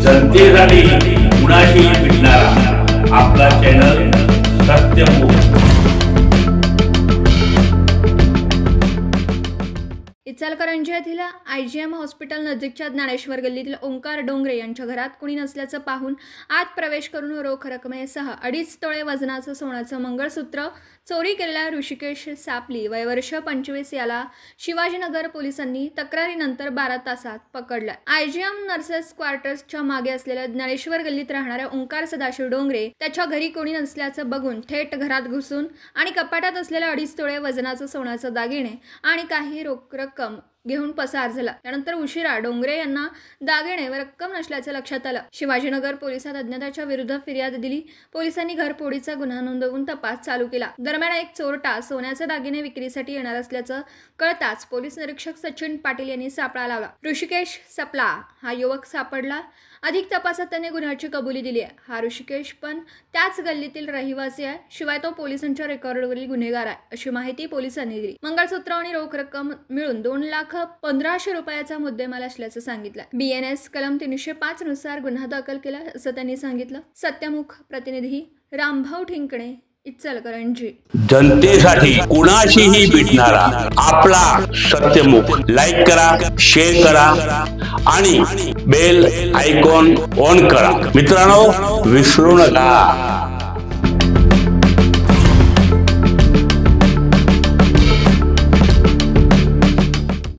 जनतेसाठी कुणाशी भेटणारा आपला चॅनल सत्यमुख। इचलकरंजी येथील IGM हॉस्पिटल नजीकच्या ज्ञानेश्वर गल्लीतील ओंकार डोंगरे यांच्या घरात कुणी नसल्याचं पाहून आत प्रवेश करून रोख रकमेसह 2.5 तोळे वजनाचं सोन्याचं मंगळसूत्र चोरी केलेल्या ऋषिकेश सापली वय वर्ष 25 याला शिवाजीनगर पोलिसांनी तक्रारीनंतर 12 तासात पकडलं। IGM नर्सेस क्वार्टर्सच्या मागे असलेल्या ज्ञानेश्वर गल्लीत राहणाऱ्या ओंकार सदाशिव डोंगरे त्याच्या घरी कोणी नसल्याचं बघून थेट घरात घुसून आणि कपाटात असलेल्या 2.5 तोळे वजनाचं सोन्याचं दागिने आणि काही रोख रक्कम घेऊन पसार झाला। त्यानंतर उशिरा डोंगरे यांना दागिने व रक्कम नसल्याचे लक्षात आलं। शिवाजीनगर पोलिसात अज्ञाताच्या विरुद्ध फिर्याद दिली। पोलिसांनी घरफोडीचा गुन्हा नोंदवून तपास चालू केला। दरम्यान एक चोरटा सोन्याचे दागिने विक्रीसाठी येणार असल्याचं कळताच पोलीस निरीक्षक सचिन पाटील यांनी सापळा लावला। ऋषिकेश सपला हा युवक सापडला। अधिक तपासात त्याने गुन्ह्याची कबुली दिली आहे। हा ऋषिकेश पण त्याच गल्लीतील रहिवासी आहे, शिवाय तो पोलिसांच्या रेकॉर्डवरील गुन्हेगार आहे अशी माहिती पोलिसांनी दिली। मंगळसूत्र आणि रोख रक्कम मिळून 2,15,000 रुपयाचा मुद्देमाल असल्याचं सांगितलं। BNS कलम 305 नुसार गुन्हा दाखल केला असं त्यांनी सांगितलं। सत्यमुख प्रतिनिधी रामभाऊ ठिंकणे, इचलकरंजी। जनतेसाठी कुणाशीही भेटणारा आपला सत्यमुख। लाईक करा, शेअर करा आणि बेल आयकॉन ऑन करा। मित्रांनो, विसरू नका।